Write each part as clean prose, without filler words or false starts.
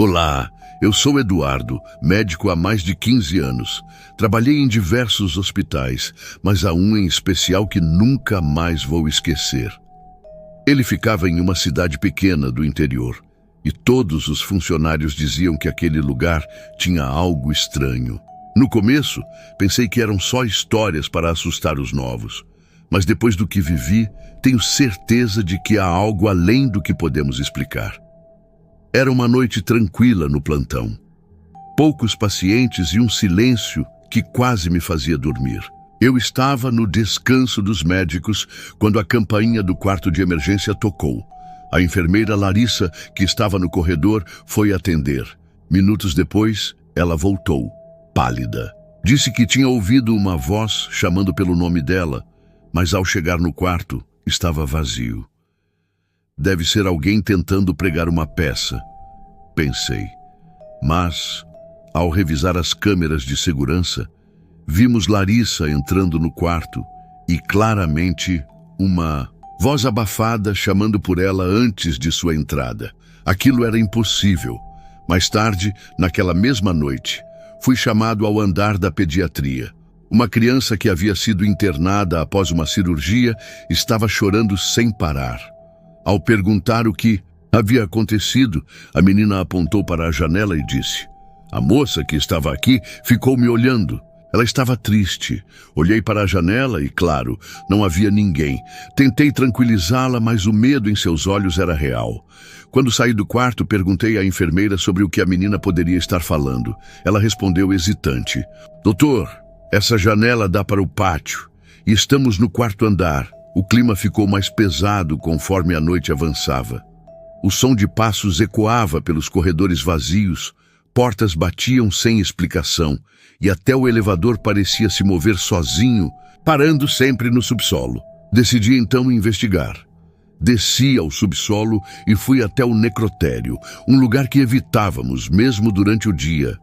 Olá, eu sou Eduardo, médico há mais de 15 anos. Trabalhei em diversos hospitais, mas há um em especial que nunca mais vou esquecer. Ele ficava em uma cidade pequena do interior, e todos os funcionários diziam que aquele lugar tinha algo estranho. No começo, pensei que eram só histórias para assustar os novos, mas depois do que vivi, tenho certeza de que há algo além do que podemos explicar. Era uma noite tranquila no plantão. Poucos pacientes e um silêncio que quase me fazia dormir. Eu estava no descanso dos médicos quando a campainha do quarto de emergência tocou. A enfermeira Larissa, que estava no corredor, foi atender. Minutos depois, ela voltou, pálida. Disse que tinha ouvido uma voz chamando pelo nome dela, mas ao chegar no quarto, estava vazio. Deve ser alguém tentando pregar uma peça, pensei. Mas, ao revisar as câmeras de segurança, vimos Larissa entrando no quarto e claramente uma voz abafada chamando por ela antes de sua entrada. Aquilo era impossível. Mais tarde, naquela mesma noite, fui chamado ao andar da pediatria. Uma criança que havia sido internada após uma cirurgia estava chorando sem parar. Ao perguntar o que havia acontecido, a menina apontou para a janela e disse: "A moça que estava aqui ficou me olhando. Ela estava triste. Olhei para a janela e, claro, não havia ninguém. Tentei tranquilizá-la, mas o medo em seus olhos era real. Quando saí do quarto, perguntei à enfermeira sobre o que a menina poderia estar falando. Ela respondeu hesitante: "Doutor, essa janela dá para o pátio e estamos no quarto andar." O clima ficou mais pesado conforme a noite avançava. O som de passos ecoava pelos corredores vazios, portas batiam sem explicação e até o elevador parecia se mover sozinho, parando sempre no subsolo. Decidi então investigar. Desci ao subsolo e fui até o necrotério, um lugar que evitávamos mesmo durante o dia.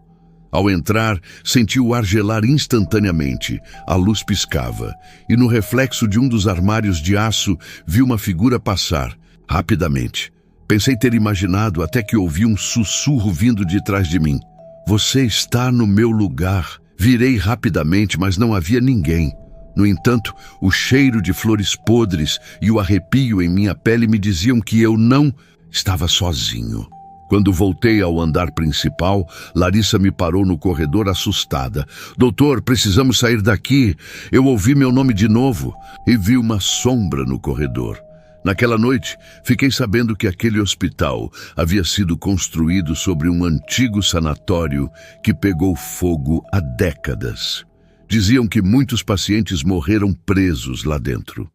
Ao entrar, senti o ar gelar instantaneamente. A luz piscava, e no reflexo de um dos armários de aço, vi uma figura passar, rapidamente. Pensei ter imaginado até que ouvi um sussurro vindo de trás de mim. "Você está no meu lugar." Virei rapidamente, mas não havia ninguém. No entanto, o cheiro de flores podres e o arrepio em minha pele me diziam que eu não estava sozinho. Quando voltei ao andar principal, Larissa me parou no corredor assustada. "Doutor, precisamos sair daqui. Eu ouvi meu nome de novo." E vi uma sombra no corredor. Naquela noite, fiquei sabendo que aquele hospital havia sido construído sobre um antigo sanatório que pegou fogo há décadas. Diziam que muitos pacientes morreram presos lá dentro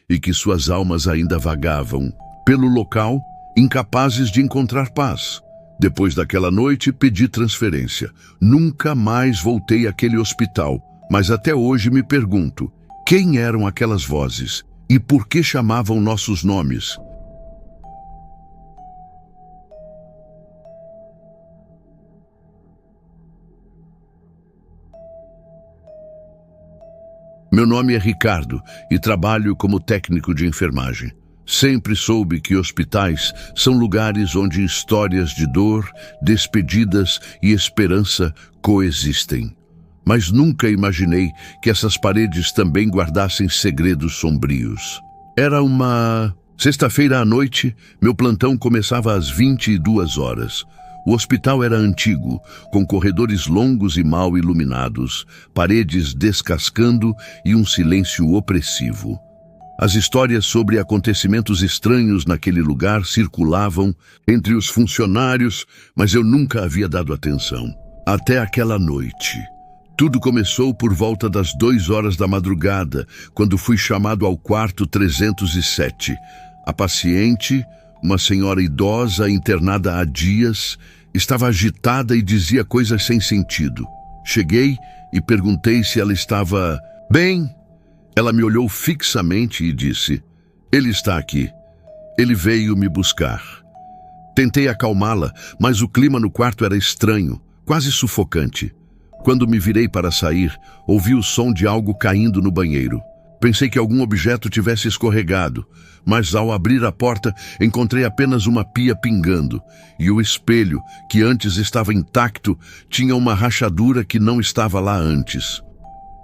e que suas almas ainda vagavam pelo local, incapazes de encontrar paz. Depois daquela noite, pedi transferência. Nunca mais voltei àquele hospital, mas até hoje me pergunto, quem eram aquelas vozes e por que chamavam nossos nomes? Meu nome é Ricardo e trabalho como técnico de enfermagem. Sempre soube que hospitais são lugares onde histórias de dor, despedidas e esperança coexistem. Mas nunca imaginei que essas paredes também guardassem segredos sombrios. Era uma sexta-feira à noite, meu plantão começava às 22 horas. O hospital era antigo, com corredores longos e mal iluminados, paredes descascando e um silêncio opressivo. As histórias sobre acontecimentos estranhos naquele lugar circulavam entre os funcionários, mas eu nunca havia dado atenção. Até aquela noite. Tudo começou por volta das 2 horas da madrugada, quando fui chamado ao quarto 307. A paciente, uma senhora idosa internada há dias, estava agitada e dizia coisas sem sentido. Cheguei e perguntei se ela estava bem. Ela me olhou fixamente e disse: "Ele está aqui. Ele veio me buscar." Tentei acalmá-la, mas o clima no quarto era estranho, quase sufocante. Quando me virei para sair, ouvi o som de algo caindo no banheiro. Pensei que algum objeto tivesse escorregado, mas ao abrir a porta encontrei apenas uma pia pingando, e o espelho, que antes estava intacto, tinha uma rachadura que não estava lá antes.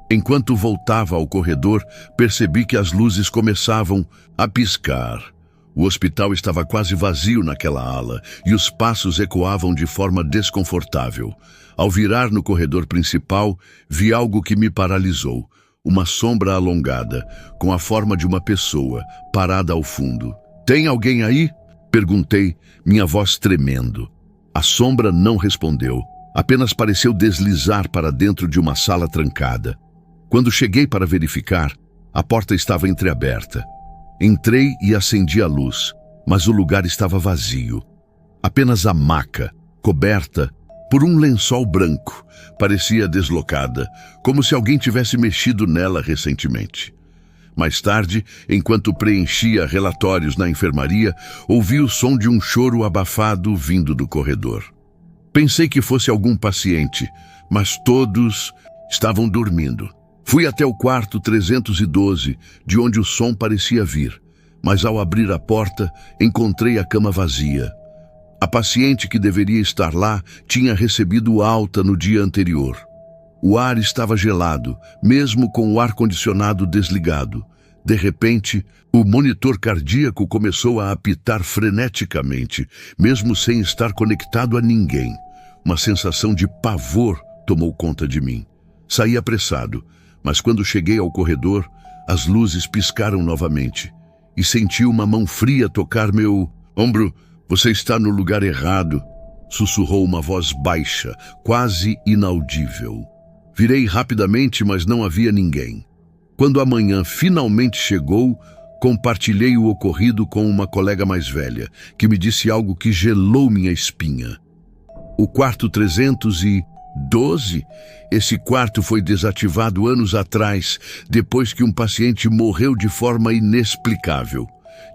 Enquanto voltava ao corredor, percebi que as luzes começavam a piscar. O hospital estava quase vazio naquela ala e os passos ecoavam de forma desconfortável. Ao virar no corredor principal, vi algo que me paralisou. Uma sombra alongada, com a forma de uma pessoa, parada ao fundo. "Tem alguém aí?" perguntei, minha voz tremendo. A sombra não respondeu, apenas pareceu deslizar para dentro de uma sala trancada. Quando cheguei para verificar, a porta estava entreaberta. Entrei e acendi a luz, mas o lugar estava vazio. Apenas a maca, coberta por um lençol branco, parecia deslocada, como se alguém tivesse mexido nela recentemente. Mais tarde, enquanto preenchia relatórios na enfermaria, ouvi o som de um choro abafado vindo do corredor. Pensei que fosse algum paciente, mas todos estavam dormindo. Fui até o quarto 312, de onde o som parecia vir, mas ao abrir a porta, encontrei a cama vazia. A paciente que deveria estar lá tinha recebido alta no dia anterior. O ar estava gelado, mesmo com o ar-condicionado desligado. De repente, o monitor cardíaco começou a apitar freneticamente, mesmo sem estar conectado a ninguém. Uma sensação de pavor tomou conta de mim. Saí apressado, mas quando cheguei ao corredor, as luzes piscaram novamente e senti uma mão fria tocar meu ombro. "Você está no lugar errado", sussurrou uma voz baixa, quase inaudível. Virei rapidamente, mas não havia ninguém. Quando a manhã finalmente chegou, compartilhei o ocorrido com uma colega mais velha, que me disse algo que gelou minha espinha. O quarto 312? Esse quarto foi desativado anos atrás, depois que um paciente morreu de forma inexplicável.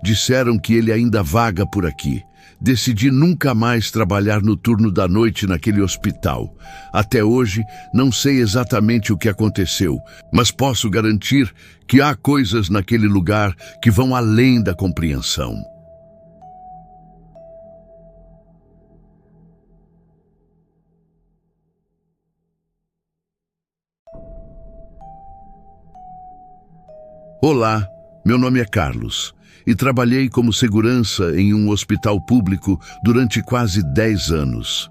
Disseram que ele ainda vaga por aqui. Decidi nunca mais trabalhar no turno da noite naquele hospital. Até hoje, não sei exatamente o que aconteceu, mas posso garantir que há coisas naquele lugar que vão além da compreensão. Olá, meu nome é Carlos e trabalhei como segurança em um hospital público durante quase 10 anos.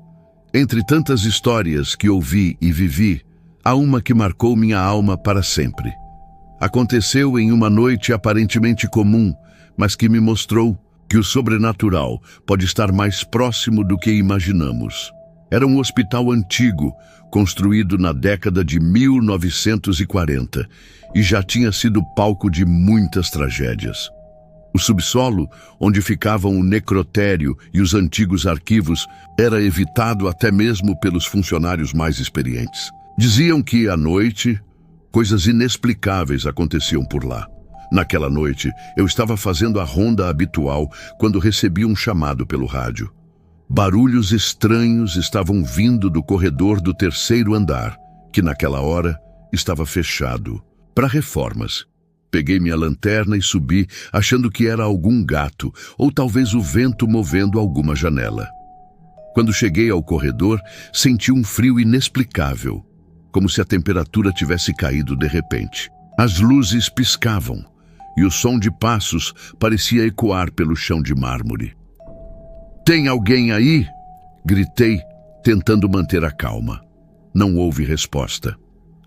Entre tantas histórias que ouvi e vivi, há uma que marcou minha alma para sempre. Aconteceu em uma noite aparentemente comum, mas que me mostrou que o sobrenatural pode estar mais próximo do que imaginamos. Era um hospital antigo, construído na década de 1940, e já tinha sido palco de muitas tragédias. O subsolo, onde ficavam o necrotério e os antigos arquivos, era evitado até mesmo pelos funcionários mais experientes. Diziam que, à noite, coisas inexplicáveis aconteciam por lá. Naquela noite, eu estava fazendo a ronda habitual quando recebi um chamado pelo rádio. Barulhos estranhos estavam vindo do corredor do 3º andar, que naquela hora estava fechado para reformas. Peguei minha lanterna e subi, achando que era algum gato, ou talvez o vento movendo alguma janela. Quando cheguei ao corredor, senti um frio inexplicável, como se a temperatura tivesse caído de repente. As luzes piscavam, e o som de passos parecia ecoar pelo chão de mármore. "Tem alguém aí?" gritei, tentando manter a calma. Não houve resposta.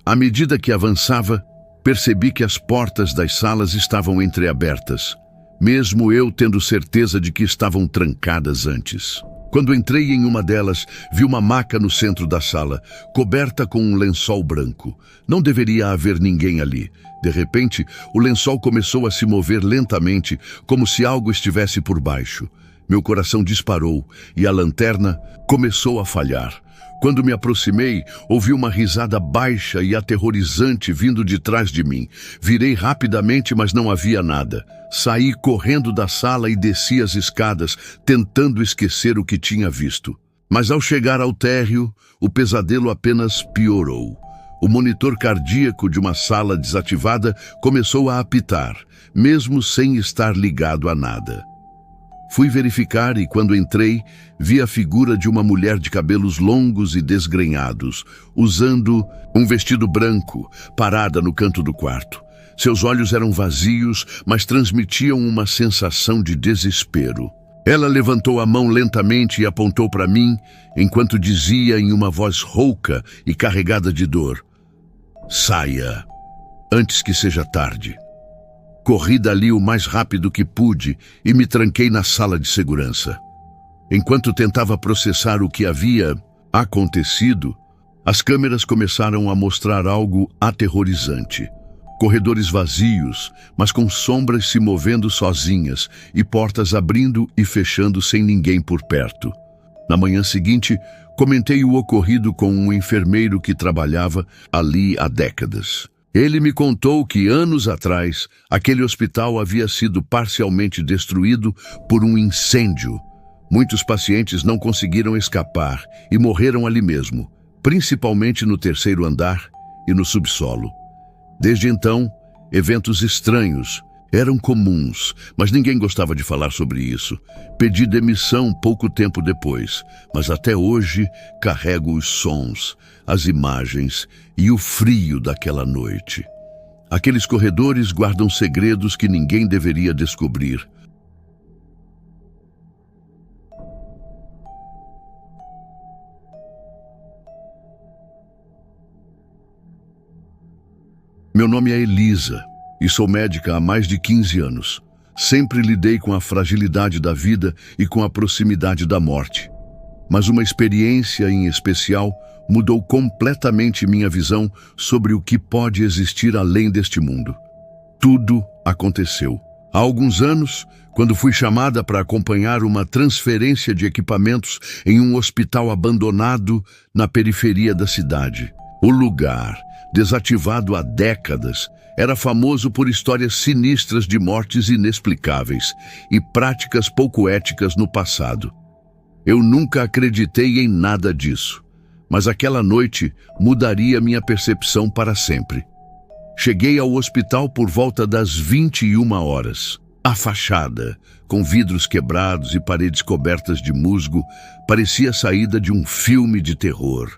À medida que avançava, percebi que as portas das salas estavam entreabertas, mesmo eu tendo certeza de que estavam trancadas antes. Quando entrei em uma delas, vi uma maca no centro da sala, coberta com um lençol branco. Não deveria haver ninguém ali. De repente, o lençol começou a se mover lentamente, como se algo estivesse por baixo. Meu coração disparou e a lanterna começou a falhar. Quando me aproximei, ouvi uma risada baixa e aterrorizante vindo de trás de mim. Virei rapidamente, mas não havia nada. Saí correndo da sala e desci as escadas, tentando esquecer o que tinha visto. Mas ao chegar ao térreo, o pesadelo apenas piorou. O monitor cardíaco de uma sala desativada começou a apitar, mesmo sem estar ligado a nada. Fui verificar e, quando entrei, vi a figura de uma mulher de cabelos longos e desgrenhados, usando um vestido branco, parada no canto do quarto. Seus olhos eram vazios, mas transmitiam uma sensação de desespero. Ela levantou a mão lentamente e apontou para mim, enquanto dizia em uma voz rouca e carregada de dor: "Saia, antes que seja tarde." Corri dali o mais rápido que pude e me tranquei na sala de segurança. Enquanto tentava processar o que havia acontecido, as câmeras começaram a mostrar algo aterrorizante. Corredores vazios, mas com sombras se movendo sozinhas e portas abrindo e fechando sem ninguém por perto. Na manhã seguinte, comentei o ocorrido com um enfermeiro que trabalhava ali há décadas. Ele me contou que, anos atrás, aquele hospital havia sido parcialmente destruído por um incêndio. Muitos pacientes não conseguiram escapar e morreram ali mesmo, principalmente no terceiro andar e no subsolo. Desde então, eventos estranhos eram comuns, mas ninguém gostava de falar sobre isso. Pedi demissão pouco tempo depois, mas até hoje carrego os sons, as imagens e o frio daquela noite. Aqueles corredores guardam segredos que ninguém deveria descobrir. Meu nome é Elisa e sou médica há mais de 15 anos. Sempre lidei com a fragilidade da vida e com a proximidade da morte. Mas uma experiência em especial mudou completamente minha visão sobre o que pode existir além deste mundo. Tudo aconteceu. Há alguns anos, quando fui chamada para acompanhar uma transferência de equipamentos em um hospital abandonado na periferia da cidade. O lugar, desativado há décadas, era famoso por histórias sinistras de mortes inexplicáveis e práticas pouco éticas no passado. Eu nunca acreditei em nada disso, mas aquela noite mudaria minha percepção para sempre. Cheguei ao hospital por volta das 21 horas. A fachada, com vidros quebrados e paredes cobertas de musgo, parecia a saída de um filme de terror.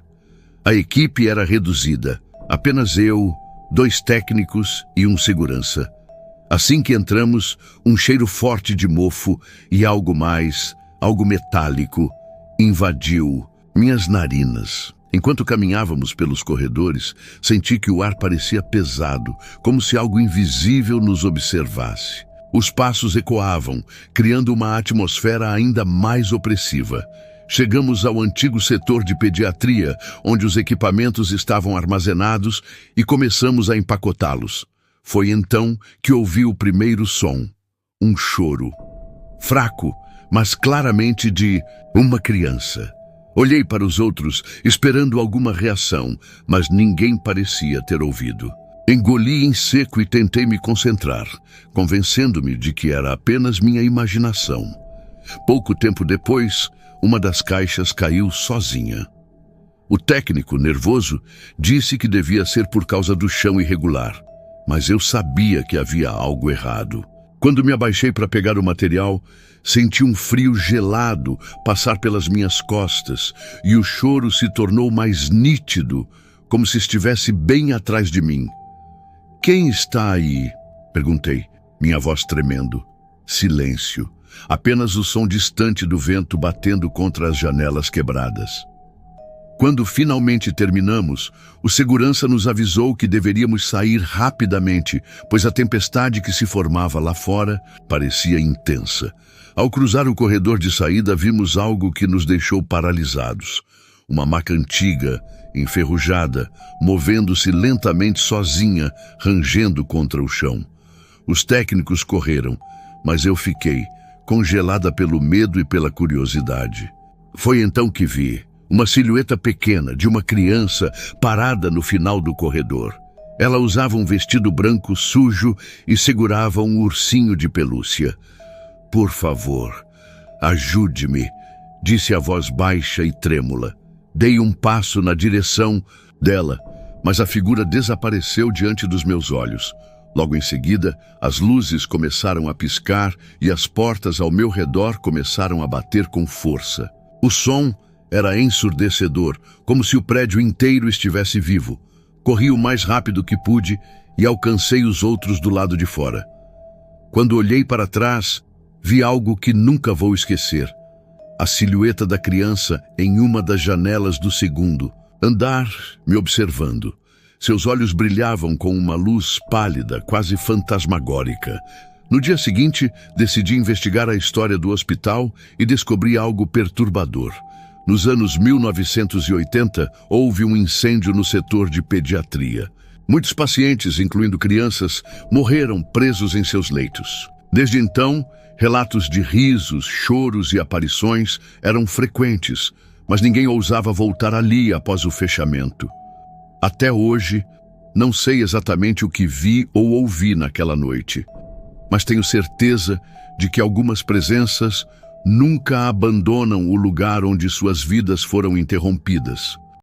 A equipe era reduzida. Apenas eu, 2 técnicos e um segurança. Assim que entramos, um cheiro forte de mofo e algo mais, algo metálico, invadiu minhas narinas. Enquanto caminhávamos pelos corredores, senti que o ar parecia pesado, como se algo invisível nos observasse. Os passos ecoavam, criando uma atmosfera ainda mais opressiva. Chegamos ao antigo setor de pediatria, onde os equipamentos estavam armazenados, e começamos a empacotá-los. Foi então que ouvi o primeiro som, um choro. Fraco, mas claramente de uma criança. Olhei para os outros, esperando alguma reação, mas ninguém parecia ter ouvido. Engoli em seco e tentei me concentrar, convencendo-me de que era apenas minha imaginação. Pouco tempo depois, uma das caixas caiu sozinha. O técnico, nervoso, disse que devia ser por causa do chão irregular, mas eu sabia que havia algo errado. Quando me abaixei para pegar o material, senti um frio gelado passar pelas minhas costas e o choro se tornou mais nítido, como se estivesse bem atrás de mim. "Quem está aí?" perguntei, minha voz tremendo. Silêncio. Apenas o som distante do vento batendo contra as janelas quebradas. Quando finalmente terminamos, o segurança nos avisou que deveríamos sair rapidamente, pois a tempestade que se formava lá fora parecia intensa. Ao cruzar o corredor de saída, vimos algo que nos deixou paralisados. Uma maca antiga, enferrujada, movendo-se lentamente sozinha, rangendo contra o chão. Os técnicos correram, mas eu fiquei, congelada pelo medo e pela curiosidade. Foi então que vi uma silhueta pequena de uma criança parada no final do corredor. Ela usava um vestido branco sujo e segurava um ursinho de pelúcia. "Por favor, ajude-me", disse a voz baixa e trêmula. Dei um passo na direção dela, mas a figura desapareceu diante dos meus olhos. Logo em seguida, as luzes começaram a piscar e as portas ao meu redor começaram a bater com força. O som era ensurdecedor, como se o prédio inteiro estivesse vivo. Corri o mais rápido que pude e alcancei os outros do lado de fora. Quando olhei para trás, vi algo que nunca vou esquecer. A silhueta da criança em uma das janelas do segundo andar, me observando. Seus olhos brilhavam com uma luz pálida, quase fantasmagórica. No dia seguinte, decidi investigar a história do hospital e descobri algo perturbador. Nos anos 1980, houve um incêndio no setor de pediatria. Muitos pacientes, incluindo crianças, morreram presos em seus leitos. Desde então, relatos de risos, choros e aparições eram frequentes, mas ninguém ousava voltar ali após o fechamento. Até hoje, não sei exatamente o que vi ou ouvi naquela noite, mas tenho certeza de que algumas presenças nunca abandonam o lugar onde suas vidas foram interrompidas.